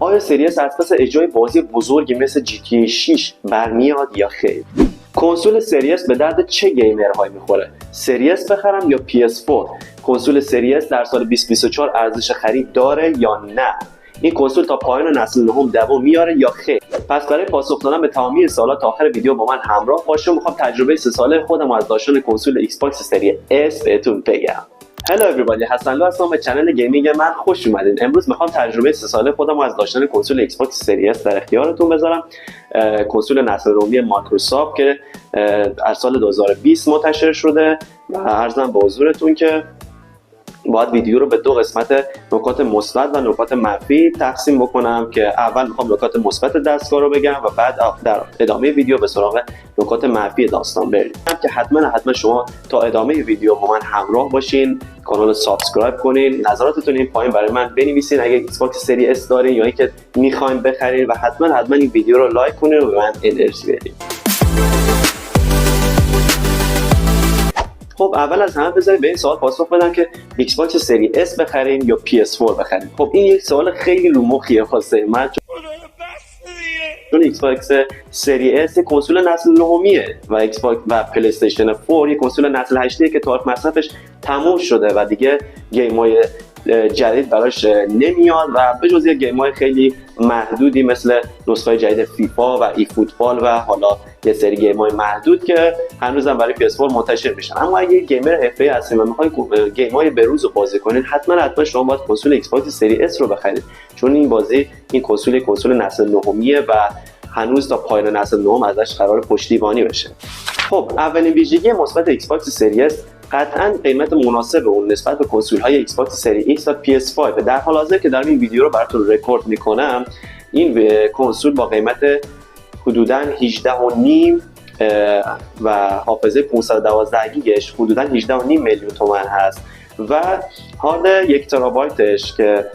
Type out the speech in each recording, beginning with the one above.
آیا سری اس از پس اجرای بازی بزرگی مثل GTA 6 برمیاد یا خیر؟ کنسول سری اس به درد چه گیمرهایی میخوره؟ سری اس بخرم یا PS4؟ کنسول سری اس در سال 2024 ارزش خرید داره یا نه؟ این کنسول تا پایان نسل نهم دوام میاره یا خیر؟ پس برای پاسخ دادن به تمامی سوالات تا آخر ویدیو با من همراه باشید. میخوام تجربه 3 ساله خودم از داشتن کنسول ایکس باکس سری اس بهتون بگم. هلو everybody، حسنلو هستم به چنل گیمینگ من خوش اومدین. امروز میخوام تجربه 3 ساله خودم از داشتن کنسول ایکس باکس سری اس در اختیارتون بذارم. کنسول نسل نهمی مایکروسافت که از سال 2020 منتشر شده و عرضم به حضورتون که باید ویدیو رو به 2 قسمت نکات مثبت و نکات منفی تقسیم بکنم که اول میخوام نکات مثبت دستگاه رو بگم و بعد در ادامه ویدیو به سراغ نکات منفی داستان بریم که حتما شما تا ادامه ویدیو با من همراه باشین، کانال رو سابسکرایب کنین، نظراتتون این پایین برای من بنویسین اگه ایکس باکس سری اس دارین یا اینکه میخواین بخرین و حتما این ویدیو رو لایک کنین و به من انرژی بدین. خب اول از همه بذارید به این سوال پاسخ بدم که ایکس باکس سری اس بخریم یا PS4 بخریم. خب این یک سوال خیلی رو مخیه واسه من، چون ایکس باکس سری اس کنسول نسل نهمیه و ایکس باکس و پلی استیشن 4 یک کنسول نسل 8 که تاریخ مصرفش تموم شده و دیگه گیم‌های جدید براش نمیاد و به جز یک گیم‌های خیلی محدودی مثل نسخه جدید فیفا و ای فوتبال و حالا یه سری گیم‌های محدود که هنوزم برای PS4 منتشر میشن. اما اگه گیمر حرفه‌ای هستین و می‌خواید گیم‌های بروز رو بازی کنین، حتما شما باید کنسول ایکس باکس سری اس رو بخرید، چون این کنسول نسل نهمیه و هنوز تا پایان نسل نهم ازش قرار پشتیبانی بشه. خب اولین ویژگی مثبت ایکس باکس سری اس قطعاً قیمت مناسب اون نسبت به کنسول‌های ایکس باکس سری ایکس و PS5. در حال حاضر که دارم این ویدیو رو براتون رکورد میکنم، این کنسول با قیمت حدوداً 18.5 و حافظه 512 گیگش حدوداً 18.5 میلیون تومان هست و هارد 1 ترابایتش که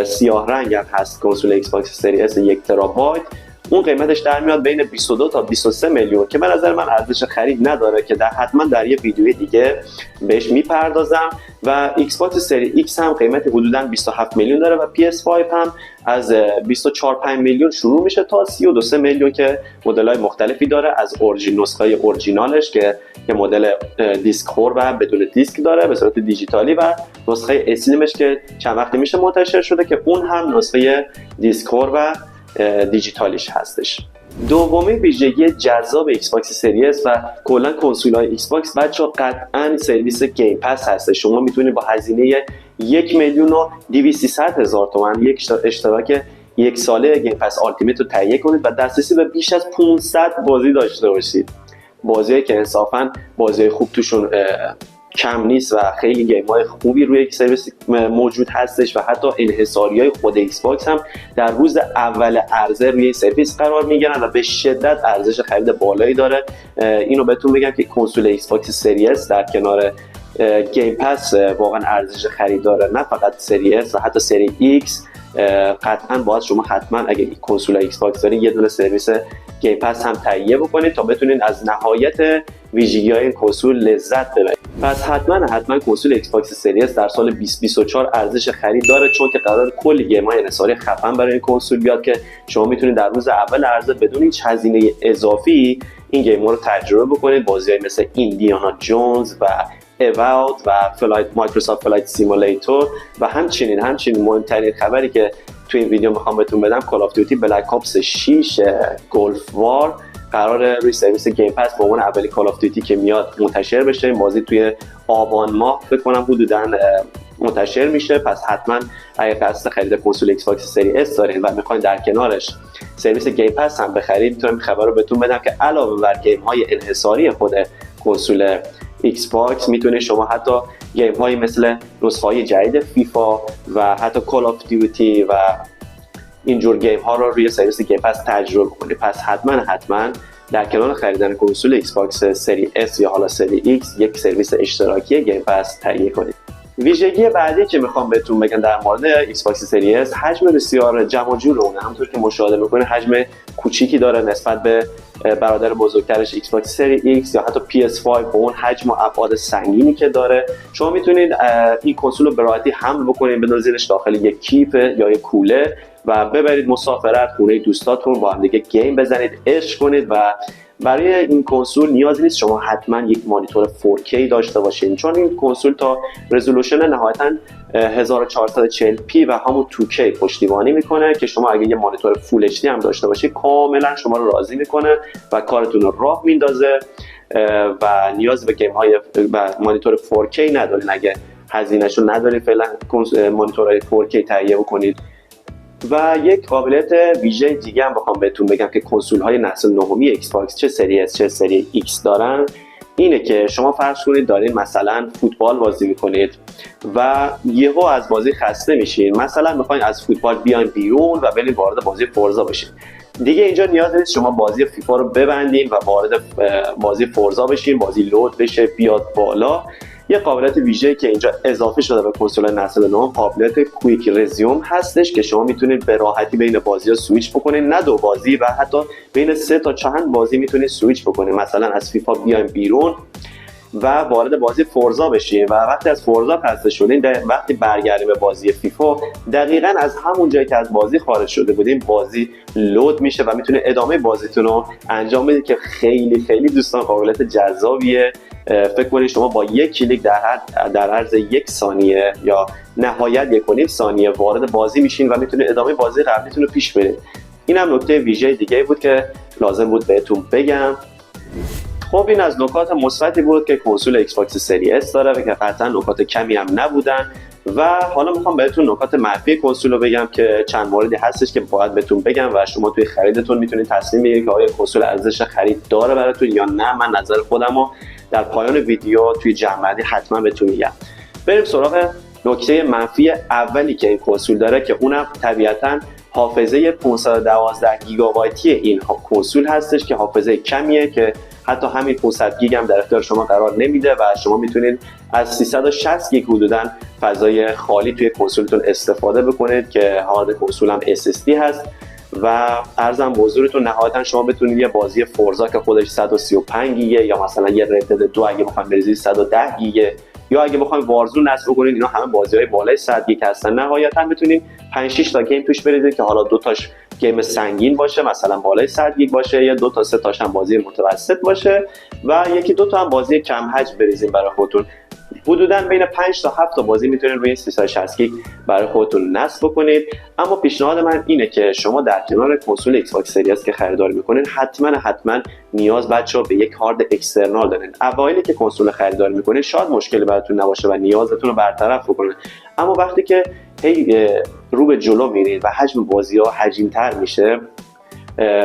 سیاه رنگ هم هست، کنسول ایکس باکس سری اس 1 ترابایت، اون قیمتش در میاد بین 22 تا 23 میلیون که به نظر من ارزش خرید نداره که حتما در یه ویدیوی دیگه بهش میپردازم. و ایکس باکس سری ایکس هم قیمت حدوداً 27 میلیون داره و PS5 هم از 24-5 میلیون شروع میشه تا 32 میلیون که مدل‌های مختلفی داره، از نسخه اورجینالش که یه مدل دیسک خور و بدون دیسک داره به صورت دیجیتالی و نسخه اسلیمش که چند وقتی میشه منتشر شده که اون هم نسخه دیسک خور و دیجیتالیش هستش. دومین ویژگی جذاب ایکس باکس سری اس و کلا کنسول‌های ایکس باکس بچه‌ها قطعاً سرویس گیم پس هست. شما میتونید با هزینه 1,200,000 تومان یک اشتراک 1 ساله گیم پس آلتیمیت رو تهیه کنید و دسترسی به بیش از 500 بازی داشته باشید. بازیایی که انصافاً بازی خوب توشون کم نیست و خیلی گیم‌های خوبی روی یک سرویس موجود هستش و حتی انحصاری‌های خود ایکس باکس هم در روز اول عرضه روی سرویس قرار میگیرن و به شدت ارزش خرید بالایی داره. اینو بهتون بگم که کنسول ایکس باکس سری اس در کنار گیم پس واقعا ارزش خرید داره، نه فقط سری اس و حتی سری ایکس. قطعا باید شما حتما اگه کنسول ایکس باکس دارین یه دونه سرویس گیم پس هم تهیه بکنید تا بتونین از نهایت ویژگی‌های این کنسول لذت ببرید. پس حتما کنسول ایکس باکس سری اس در سال 2024 ارزش خرید داره، چون که قرار کلی گیم‌های انحصاری خفن برای این کنسول بیاد که شما میتونید در روز اول عرضه بدون هیچ هزینه اضافی این گیم‌ها رو تجربه بکنید. بازی‌های مثل ایندیانا جونز و اوت و مایکروسافت فلایت سیمولیتور و همچنین مهمترین خبری که تو این ویدیو میخوام بهتون بدم، کال آف دیوتی بلک اپس 6 گلف وار قراره روی سرویس گیم پس به عنوان اولی کال آف دیوتی که میاد منتشر بشه. این بازی توی آبان ماه فکر کنم حدوداً منتشر میشه. پس حتما اگه قصد خرید کنسول ایکس باکس سری اس دارین و میخواین در کنارش سرویس گیم پس هم بخرید، میتونم خبر رو بهتون بدم که علاوه بر گیم های انحصاری خود کنسول ایکس باکس میتونه شما حتی گیم هایی مثل نسخه های جدید فیفا و حتی کال آف دیوتی و اینجور گیم ها رو روی سرویس گیم پس تجربه کنید. پس حتما در کنار خریدن کنسول ایکس باکس سری اس یا حالا سری ایکس یک سرویس اشتراکی گیم پس تهیه کنید. ویژگی بعدی که میخوام بهتون بگم در مورد ایکس باکس سری اس، حجم بسیار جمع و جور اونه. همونطور که مشاهده میکنید حجم کوچیکی داره نسبت به برادر بزرگترش ایکس باکس سری ایکس یا حتی PS5 با اون حجم و ابعاد سنگینی که داره. شما میتونید این کنسول رو به راحتی حمل بکنید، بندازیدش داخل یک کیف یا یک کوله و ببرید مسافرت خونه دوستاتون، با هم دیگه گیم بزنید، عشق کنید. و برای این کنسول نیازی نیست شما حتما یک مانیتور 4K داشته باشین، چون این کنسول تا رزولوشن نهایتاً 1440p و همون 2K پشتیبانی میکنه که شما اگه یه مانیتور فول اچ دی هم داشته باشید کاملا شما رو راضی میکنه و کارتون رو راه میندازه و نیاز به گیم های مانیتور 4K ندارین. اگه هزینه‌شو ندارید فعلا مانیتورهای 4K تهیه بکنید. و یک قابلیت ویژه دیگه هم بخوام بهتون بگم که کنسول های نسل نهمی ایکس باکس چه سری اس چه سری ایکس دارن، اینه که شما فرض کنید دارین مثلا فوتبال بازی میکنید و یهو از بازی خسته میشین، مثلا میخواین از فوتبال بیاین بیرون و برین وارد بازی فورزا بشین. دیگه اینجا نیاز نیست شما بازی فیفا رو ببندین و وارد بازی فورزا بشین، بازی لود بشه بیاد بالا. یه قابلیت ویژه‌ای که اینجا اضافه شده به کنسول نسل نهم، قابلیت کویک رزیوم هستش که شما میتونید به راحتی بین بازی‌ها سویچ بکنید، نه دو بازی و حتی بین 3 تا چند بازی میتونید سویچ بکنید. مثلا از فیفا بیایم بیرون و وارد بازی فورزا بشین و وقتی از فورزا خسته شدین وقتی برگردیم به بازی فیفا دقیقاً از همون جایی که از بازی خارج شده بودیم بازی لود میشه و میتونید ادامه بازیتون رو انجام بدید که خیلی خیلی دوستان قابلیت جذابیه. فکر کنید شما با یک کلیک در عرض 1 ثانیه یا نهایت 1.5 ثانیه وارد بازی میشین و میتونید ادامه بازی قبلیتون رو پیش برید. اینم نکته ویژه دیگه بود که لازم بود بهتون بگم. خب این از نکات مثبتی بود که کنسول ایکس باکس سری اس داره و که قطعا نکات کمی هم نبودن. و حالا میخوام بهتون نکات منفی کنسول رو بگم که چند موردی هستش که باید بهتون بگم و شما توی خریدتون میتونید تصمیم بگیرید که آیا کنسول ارزش خرید داره براتون یا نه. من نظر خودم رو در پایان ویدیو توی جمع‌بندی حتما بهتون میگم. بریم سراغ نکته منفی اولی که این کنسول داره که اونم طبیعتاً حافظه 512 گیگابایتی این کنسول هستش که حافظه کمیه که حتی همین 500 گیگ هم در اختیار شما قرار نمیده و شما میتونید از 360 گیگ حدوداً فضای خالی توی کنسولتون استفاده بکنید که هارد کنسول هم SSD هست. و عرضم به حضورتون نهایتاً شما بتونید یه بازی فورزا که خودش 135 گیگه یا مثلا یه ردد 2 اگه بخواید بریزید 110 گیگه یا اگه بخواید وارزون نصب کنید، اینا همه بازی‌های بالای 100 گیگ هستن. نهایتاً بتونید 5 6 تا گیم توش بریزید که حالا 2 تاش گیم سنگین باشه مثلا بالای 100 گیگ باشه یا 2 تا 3 تاش هم بازی متوسط باشه و یکی 2 تا هم بازی کم حجم بریزید برای خودتون. حدوداً بین 5 تا 7 تا بازی میتونید روی 360 گیگ برای خودتون نصب کنید. اما پیشنهاد من اینه که شما در کنار کنسول ایکس باکس سری اس که خریداری میکنین حتما نیاز بچه‌ها به یک هارد اکسترنال دارین. اوایلی که کنسول خریداری میکنین شاید مشکلی براتون نباشه و نیازتون رو برطرف بکنه، اما وقتی که رو به جلو میرید و حجم بازی‌ها حجیم‌تر میشه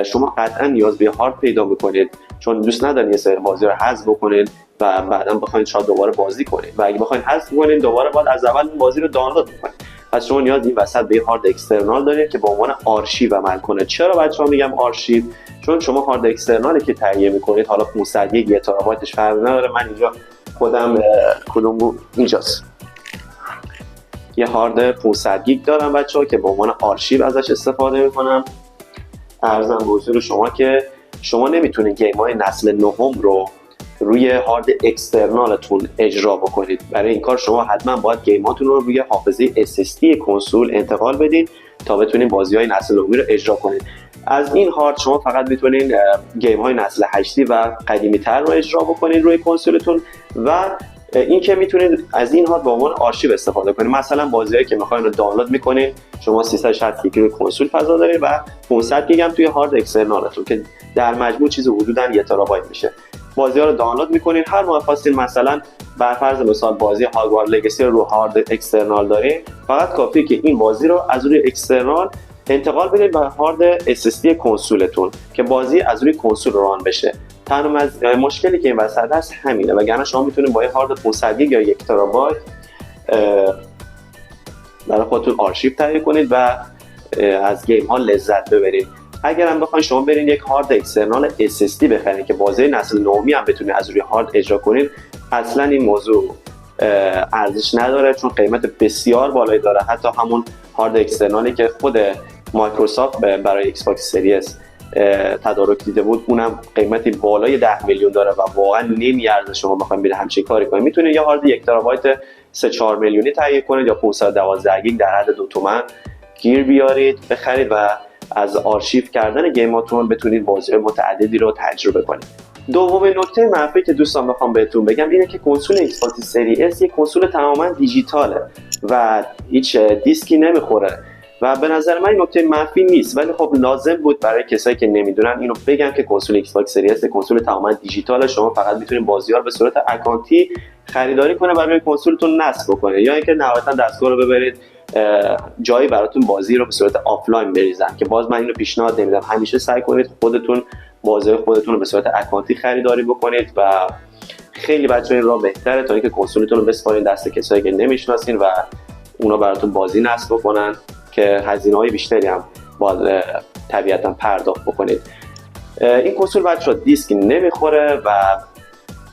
شما قطعا نیاز به هارد پیدا میکنید، چون دوست ندارین یه سری بازی رو حذف بکنید و بعداً بخواید شاید دوباره بازی کنید و اگه بخواید حذف کنید دوباره باید از اول بازی رو دانلود کنید. پس شما نیاز این وسط به هارد اکسترنال دارید که به عنوان آرشیو عمل کنه. چرا بچه‌ها میگم آرشیو؟ چون شما هارد اکسترنالی که تهیه میکنید، حالا 500 گیگ 1 ترابایتش فرق نداره، من اینجا خودم کدوم بود اینجاست، یه هارد 500 گیگ دارم بچه‌ها که به عنوان آرشیو ازش استفاده میکنم. عرضم به حضور شما که شما نمیتونید گیم‌های نسل نهم رو روی هارد اکسترنالتون اجرا بکنید. برای این کار شما حتما باید گیماتون رو روی حافظه SSD کنسول انتقال بدید تا بتونید بازی‌های نسل نهمی رو اجرا کنید. از این هارد شما فقط میتونید گیم‌های نسل 8 و قدیمی‌تر رو اجرا بکنید روی کنسولتون و این که میتونید از این هارد به عنوان آرشیو استفاده کنید. مثلا بازیایی که میخواین رو دانلود میکنید، شما 360 گیگ روی کنسول فضا دارید و 500 گیگ هم توی هارد اکسترنالتون که در مجموع چیز حدوداً 1 ترابایت میشه. بازی‌ها رو دانلود میکنید، هر موقع خواستین مثلا بر فرض مثال بازی هاگوارد لگاسی رو هارد اکسترنال دارین، فقط کافیه که این بازی رو از روی اکسترنال انتقال بدید به هارد SSD کنسولتون که بازی از روی کنسول ران بشه. تنها مشکلی که این وسط هست همینه، وگرنه شما میتونید با یه هارد 500 گیگ یا 1 ترابایت برای خودتون آرشیو تهیه کنید و از گیم ها لذت ببرید. اگر هم بخواید شما برین یک هارد اکسترنال SSD بخرید که بازی نسل نهمی هم بتونید از روی هارد اجرا کنید، اصلا این موضوع ارزش نداره، چون قیمت بسیار بالایی داره. حتی همون هارد اکسترنالی که خود مایکروسافت برای ایکس باکس سری اس تدارک دیده بود، اونم قیمتی بالای 10 میلیون داره و واقعا نمیارزه شما بخواید برید همچین کاری کنید. میتونید یه هارد 1 ترابایت 3-4 میلیونی تهیه کنید یا 512 گیگ در حد 2 تومن گیر بیارید بخرید و از آرشیو کردن گیماتون بتونید بازی متعددی رو تجربه کنید. دومین نکته منفی که دوستان بخوام بهتون بگم اینه که کنسول ایکس باکس سری اس یک کنسول تماما دیجیتاله و هیچ دیسکی نمیخوره و به نظر من این نکته منفی نیست، ولی خب لازم بود برای کسایی که نمیدونن اینو بگم که کنسول ایکس باکس سری اس کنسول تماما دیجیتاله. شما فقط میتونید بازی‌ها رو به صورت اکانتی خریداری کنه برای کنسولتون نصب بکنه، یا اینکه نهایتا دستگاه رو ببرید جایی براتون بازی رو به صورت آفلاین بریزن، که باز من اینو پیشنهاد نمیدم. همیشه سعی کنید خودتون بازی خودتون رو به صورت اکانتی خریداری بکنید و خیلی بچه‌ها این راه بهتره تا اینکه کنسولتون رو بسپارین دست کسایی که نمیشناسین و اونا براتون بازی نصب بکنن که هزینه‌های بیشتری هم باید طبیعتا پرداخت بکنید. این کنسول بچه‌ها دیسک نمیخوره و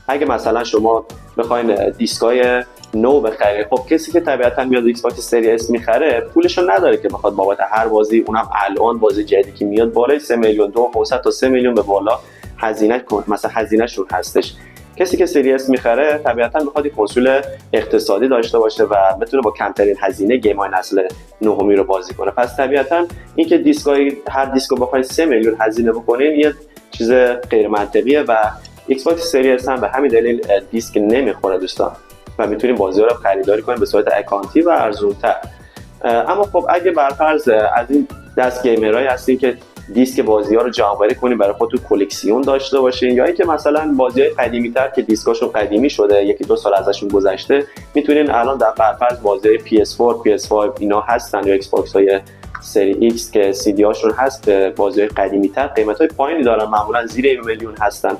اگه مثلا شما بخواین دیسکای نو بخرید، خب کسی که طبیعتا میاد ایکس باکس سری اس میخره پولشو نداره که بخواد بابت هر بازی، اونم الان بازی جدیدی که میاد بالای 3 میلیون 200 تا 3 میلیون به بالا هزینه مثلا هزینه‌شون هستش. کسی که سری اس میخره طبیعتا میخواد کنسول اقتصادی داشته باشه و بتونه با کمترین هزینه گیم‌های نسل نهمی رو بازی کنه. پس طبیعتا اینکه دیسکای هر دیسکو بخواید 3 میلیون هزینه بکنین یه چیز غیر منطقیه و ایکس باکس سری اس هم به همین دلیل دیسک نمیخوره دوستان و میتونید بازی‌ها رو خریداری کنید به صورت اکانتی و ارزان‌تر. اما خب اگه برفرض از این دست گیمرایی هستین که دیسک بازی‌ها رو جمع‌آوری کنین برای خودتون کلکسیون داشته باشین، یا اینکه مثلا بازی‌های قدیمی‌تر که دیسکاشون قدیمی شده 1-2 سال ازشون گذشته، میتونین الان در برفرض بازی‌های PS4 PS5 اینا هستن یا ایکس باکس‌های سری ایکس که سی دی هاشون هست، بازی‌های قدیمی‌تر قیمت‌های پایینی دارن، معمولا زیر 1 میلیون هستن.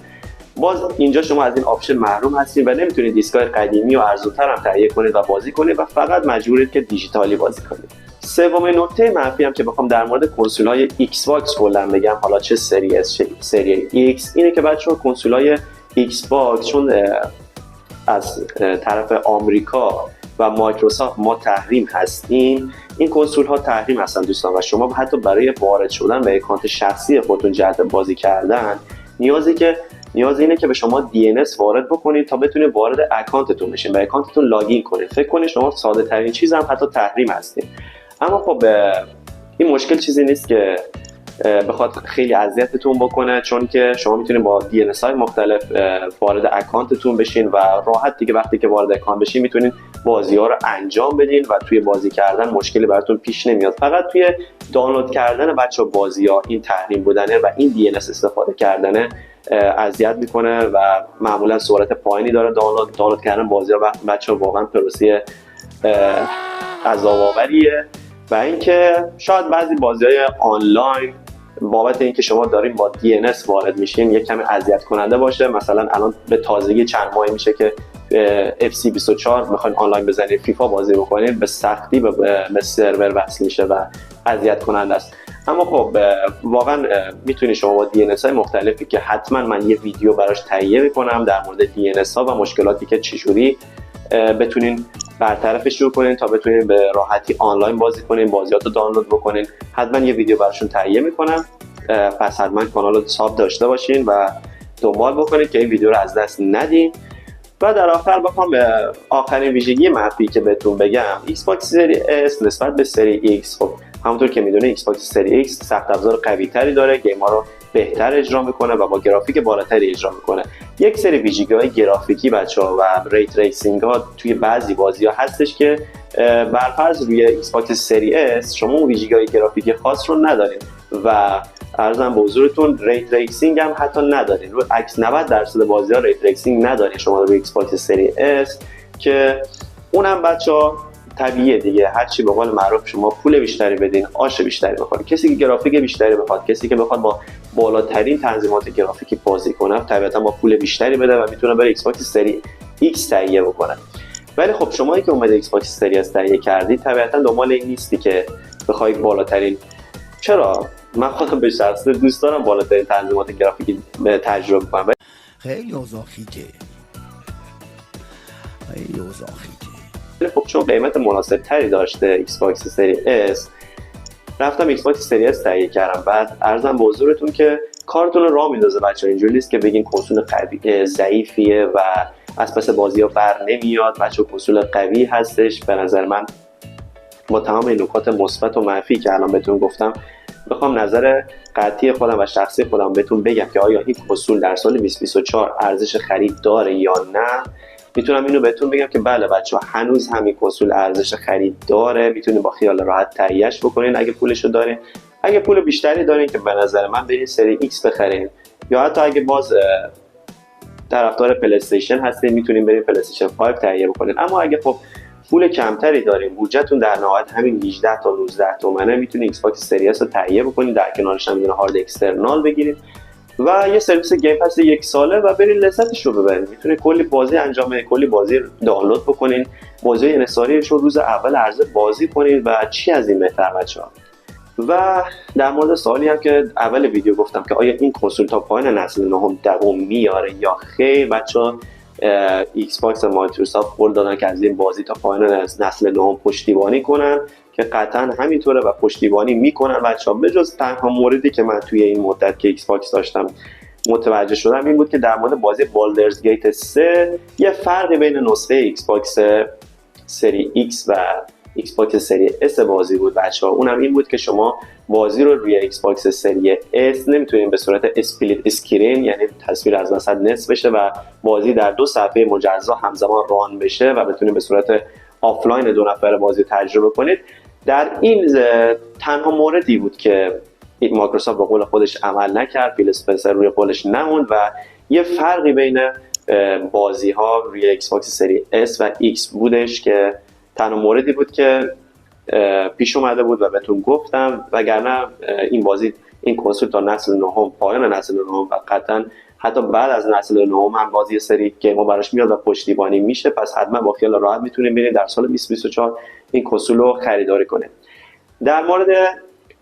باز اینجا شما از این آپشن محروم هستید و نمیتونید دیسکای قدیمی و ارزان‌تر هم تهیه کنید و بازی کنید و فقط مجبورید که دیجیتالی بازی کنید. سومین نکته منفی هم که بخوام در مورد کنسول‌های ایکس باکس کلا بگم، حالا چه سری اس چه سری ایکس، اینه که بچه‌ها کنسول‌های ایکس باکس چون از طرف آمریکا و مایکروسافت ما تحریم هستیم، این کنسول‌ها تحریم هستن دوستان و شما حتی برای وارد شدن به اکانت شخصی خودتون جهت بازی کردن نیاز اینه که به شما DNS وارد بکنید تا بتونید وارد اکانتتون بشین، به اکانتتون لاگین کنید. فکر کنید شما ساده ترین چیز هم حتی تحریم هستید. اما خب این مشکل چیزی نیست که بخواد خیلی اذیتتون بکنه، چون که شما میتونید با DNS های مختلف وارد اکانتتون بشین و راحت دیگه وقتی که وارد اکانت بشین میتونید بازی ها رو انجام بدین و توی بازی کردن مشکلی براتون پیش نمیاد. فقط توی دانلود کردن بچه بازی ها این تحریم بودنه و این DNS استفاده کردنه اذیت میکنه و معمولا سرعت پایینی داره دانلود کردن بازی ها و بچه واقعا پروسه عذاب‌آوریه. و اینکه شاید بعضی بازی‌های آنلاین بابت اینکه شما دارین با DNS وارد میشین یک کمی اذیت کننده باشه. مثلا الان به تازگی چند ماهی میشه که FC24 میخواین آنلاین بزنید فیفا بازی بکنید به سختی به سرور وصل میشه و اذیت کننده است. اما خب واقعا میتونید شما با DNS های مختلفی که حتما من یه ویدیو براش تهیه میکنم در مورد DNS ها و مشکلاتی که چجوری بتونین برطرفش رو کنین تا بتونین به راحتی آنلاین بازی کنین، بازیاتو دانلود بکنین، حتما یه ویدیو براشون تهیه میکنم. پس حتما کانال رو ساب داشته باشین و دنبال بکنین که این ویدیو رو از دست ندین. و در آخر بخوام به آخرین ویژگی منفی که بهتون بگم، ایکس باکس سری اس نسبت به سری ایکس، خب همونطور که میدونید ایکس باکس سری ایکس سخت افزار قوی تری داره، گیم‌ها رو بهتر اجرا میکنه و با گرافیک بالاتری اجرا میکنه. یک سری ویژگی‌های گرافیکی بچه‌ها و ری تریسینگ ها توی بعضی بازی‌ها هستش که برفرض روی ایکس باکس سری اس شما اون ویژگی‌های گرافیکی خاص رو ندارین و عرضم به حضورتون ری تریسینگ هم حتی ندارین. رو عکس 90% بازی‌ها ری تریسینگ ندارین شما روی ایکس باکس سری اس، که اونم بچه‌ها طبیعیه دیگه، هر چی به قول معروف شما پول بیشتری بدین آش بیشتری بخورید. کسی که گرافیک بیشتری بخواد، کسی که بخواد با بالاترین تنظیمات گرافیکی بازی کنه، طبیعتا با پول بیشتری بده و میتونه بره ایکس باکس سری ایکس تهیه بکنه. ولی خب شمایی که اومده ایکس باکس سری اس تهیه کردی طبیعتا دنبال این نیستی که بخوای بالاترین، چرا من خودم به شخص دوست دارم بالاترین تنظیمات گرافیکی تجربه کنم. خیلی اوضاع خیته خیلی اوضاع خیلی. خب چون قیمت مناسب تری داشته ایکس باکس سری S، رفتم ایکس باکس سری S تهیه کردم. بعد عرضم به حضورتون که کارتون رو راه میندازه بچه‌ها، اینجوری نیست که بگین کنسول قوی ضعیفیه و از پس بازی‌ها بر نمیاد. بچه‌ها کنسول قوی هستش به نظر من. با تمام این نکات مثبت و منفی که الان بهتون گفتم، بخوام نظر قطعی خودم و شخصی خودم بهتون بگم که آیا این کنسول در سال 2024 ارزش خرید داره یا نه، میتونم اینو بهتون بگم که بله بچه‌ها، هنوز همین کنسول ارزش خرید داره. میتونید با خیال راحت تهیه‌اش بکنین اگه پولشو دارین. اگه پول بیشتری دارین که به نظر من برین سری X بخرین، یا حتی اگه باز طرفدار پلی استیشن هستین میتونین برین پلی استیشن 5 تهیه بکنین. اما اگه خب پول کمتری دارین، بودجهتون در نهایت همین 18 تا 19 تومنه، میتونید ایکس باکس سری S رو تهیه بکنید، در کنارش هم یه هارد اکسترنال بگیرید و یه سرویس گیم پس 1 ساله و برین لذتش رو ببرید. میتونید کلی بازی انجام بدید، کلی بازی دانلود بکنین، بازی انحصاریش رو روز اول عرضه بازی کنید و چی از این بهتر بچه‌ها. و در مورد سوالی هم که اول ویدیو گفتم که آیا این کنسول تا پایان نسل نهم دوام میاره یا خیر، بچه‌ها ایکس باکس و مایکروسافت قول دادن که از این بازی تا پایان نسل نهم پشتیبانی کنن که قطعا همینطوره و پشتیبانی میکنن بچه‌ها. به جز تنها موردی که من توی این مدت که ایکس باکس داشتم متوجه شدم این بود که در مورد بازی بالدرز گیت 3 یه فرقی بین نسخه ایکس باکس سری X و ایکس باکس سری S بازی بود بچه‌ها. اونم این بود که شما بازی رو روی ایکس باکس سری S نمیتونین به صورت اسپلیت اسکرین، یعنی تصویر از وسط نصف بشه و بازی در دو صفحه مجزا همزمان ران بشه و بتونین به صورت آفلاین دو نفره بازی تجربه کنید. در این تنها موردی بود که مایکروسافت به قول خودش عمل نکرد، فیل اسپنسر روی قولش نموند و یه فرقی بین بازی ها روی ایکس باکس سری S و X بودش که تنها موردی بود که پیش اومده بود و بهتون گفتم. وگرنه این کنسول تا نسل نهم، پایان نسل نهم و قطعا حتی بعد از نسل نهم هم بازی سری گیم‌ها براش میاد و پشتیبانی میشه. پس حتما با خیال راحت میتونید برید در سال 2024 این کنسول رو خریداری کنید. در مورد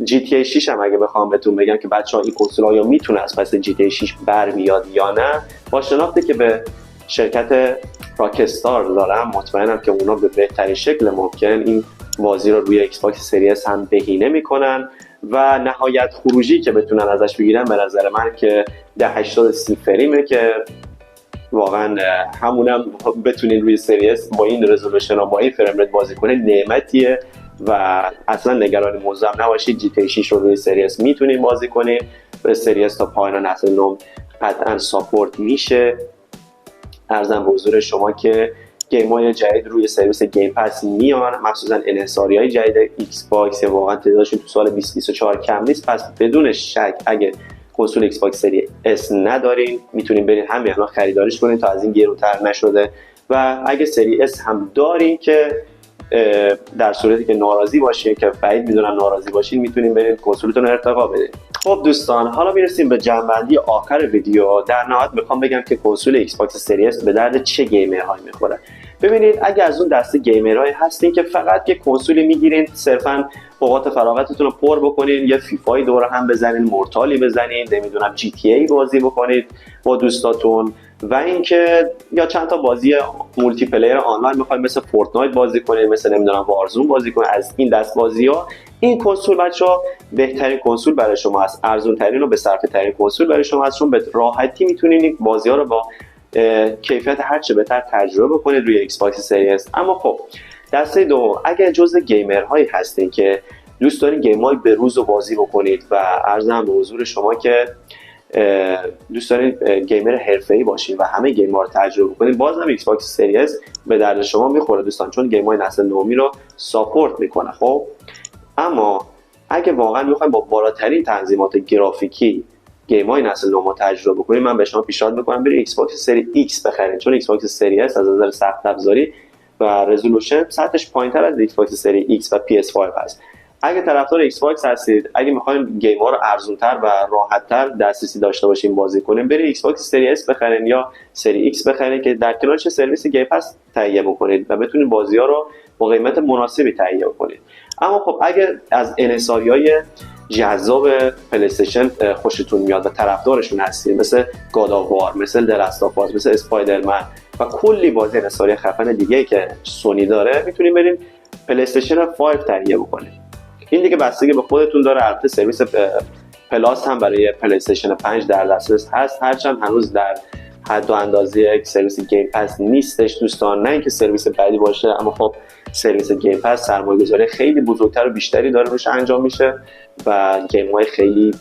GTA 6 هم اگه بخوام بهتون بگم که بچه‌ها این کنسول آیا میتونه از پس GTA 6 بر بیاد یا نه، با شناختی که به شرکت راکستار دارم مطمئنم که اونا به بهترین شکل ممکن این بازی رو روی ایکس باکس سری S هم بهینه میکنن و نهایت خروجی که بتونن ازش بگیرن به نظر من که 1080 30 فریمه که واقعا همونم بتونین روی سری S با این رزولوشن و با این فریم ریت بازی کنید نعمتیه و اصلا نگران موضوع نباشید. GTA 6 رو روی سری S میتونین بازی کنید. به سری S تا پایان نسل نهم قطعا ساپورت میشه. عرضم به حضور شما که گیم‌های جدید روی سرویس گیم پس میان، مخصوصا انحصاری‌های جدید ایکس باکس واقعا تعدادشون تو سال 2024 کم نیست. پس بدون شک اگه کنسول ایکس باکس سری S ندارین میتونین برین همین الان خریداریش کنین تا از این گرونتر نشده، و اگه سری S هم دارین که در صورتی که ناراضی باشین، که بعید میدونم ناراضی باشین، میتونین برین کنسولتون رو ارتقا بدین. خب دوستان، حالا میرسیم به جنبندی آخر ویدیو. در نهایت میخوام بگم که کنسول ایکس باکس سری S به درد چه گیمرهایی میخوره. ببینید، اگه از اون دسته گیمرهایی هستین که فقط یه کنسولی میگیرین صرفا اوقات فراغتتون رو پر بکنین، یه فیفای دور هم بزنین، مورتالی بزنین، نمیدونم جی تی ای بازی بکنید با دوستاتون، و اینکه یا چند تا بازی مولتی پلیر آنلاین میخواید مثل فورتنایت بازی کنید، مثل نمیدونم وارزون بازی کنید، از این دست بازی‌ها این کنسول بچه‌ها بهترین کنسول برای شما است. ارزون ترین و به صرفه ترین کنسول برای شما است، چون به راحتی میتونید این بازی‌ها رو با کیفیت هر چه بهتر تجربه کنید روی ایکس باکس سری S. اما خب دسته دوم، اگر جزء گیمرهایی هستین که دوست دارین گیم‌های به روز رو بازی بکنید و عرضم به حضور شما که دوست دارین گیمر حرفه‌ای باشین و همه گیم‌ها رو تجربه کنید، بازم ایکس باکس سری S به درد شما میخوره دوستان، چون گیم‌های نسل نهمی رو ساپورت میکنه. خب اما اگه واقعا میخواین با بالاترین تنظیمات گرافیکی گیم‌های نسل نهم تجربه کنید، من به شما پیشنهاد میکنم برید ایکس باکس سری X بخرید، چون ایکس باکس سری S از نظر سخت افزاری و رزولوشن سطحش پایین‌تر از ایکس باکس سری X و PS5 هست. اگه طرفدار ایکس باکس هستید، اگه میخواین گیم‌ها رو ارزان‌تر و راحت‌تر دسترسی داشته باشین بازی کنین، برید ایکس باکس سری S بخرید یا سری X بخرید که در کنارش سرویس گیم پس تهیه بکنید و بتونید بازی‌ها رو با قیمت مناسبی تهیه کنید. اما خب اگه از انحصاری‌های جذاب پلی استیشن خوشتون میاد و طرفدارشون هستید، مثل گاد آف وار، مثل دراست آف آس، مثل اسپایدرمن و کلی بازی انحصاری خفن دیگه که سونی داره میتونید برین پلی استیشن 5 تهیه بکنید. این دیگه بستگی به خودتون داره. البته سرویس پلاس هم برای پلی استیشن 5 در دسترس هست، هرچند هنوز در حد و اندازه یک سرویس گیم پس نیستش دوستان. نه اینکه سرویس بعدی باشه، اما خب سرویس گیم پس سرمایه‌گذاری خیلی بزرگتر و بیشتری داره روش انجام میشه و گیم‌های خیلی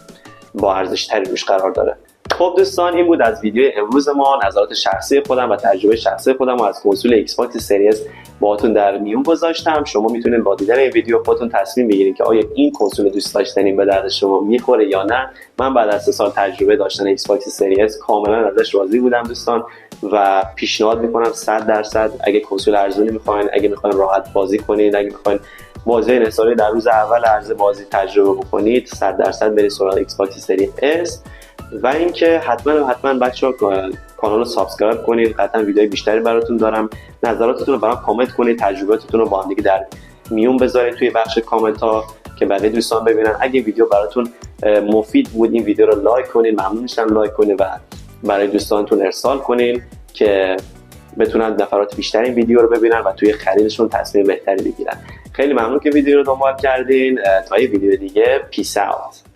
با ارزش‌تری روش قرار داره. خب دوستان این بود از ویدیو امروز ما. نظرات شخصی خودم و تجربه شخصی خودم رو از کنسول ایکس باکس سری اس باهاتون در میون گذاشتم. شما میتونید با دیدن این ویدیو خودتون تصمیم بگیرید که آیا این کنسول دوست داشتنی به درد شما میخوره یا نه. من بعد از 3 سال تجربه داشتن ایکس باکس سری اس کاملا ازش راضی بودم دوستان و پیشنهاد میکنم 100% اگه کنسول ارزونی میخواین، اگه میخواین راحت بازی کنید، اگه میخواین بازی انحصاری در روز اول عرض بازی تجربه بکنید، 100% برید سراغ ایکس باکس سری اس. و اینکه حتما بچه‌ها کانال رو سابسکرایب کنید. قطعا ویدیوهای بیشتری براتون دارم. نظراتتون رو برام کامنت کنید، تجربیاتتون رو با هم دیگه در میون بذارید توی بخش کامنت ها که بقیه دوستان ببینن. اگه ویدیو براتون مفید بود این ویدیو رو لایک کنید، ممنون میشم لایک کنید و برای دوستانتون ارسال کنید که بتونن نفرات بیشتری این ویدیو رو ببینن و توی خریدشون تصمیم بهتری بگیرن. خیلی ممنون که ویدیو رو دنبال کردین. تا یه ویدیو دیگه پیس اوت.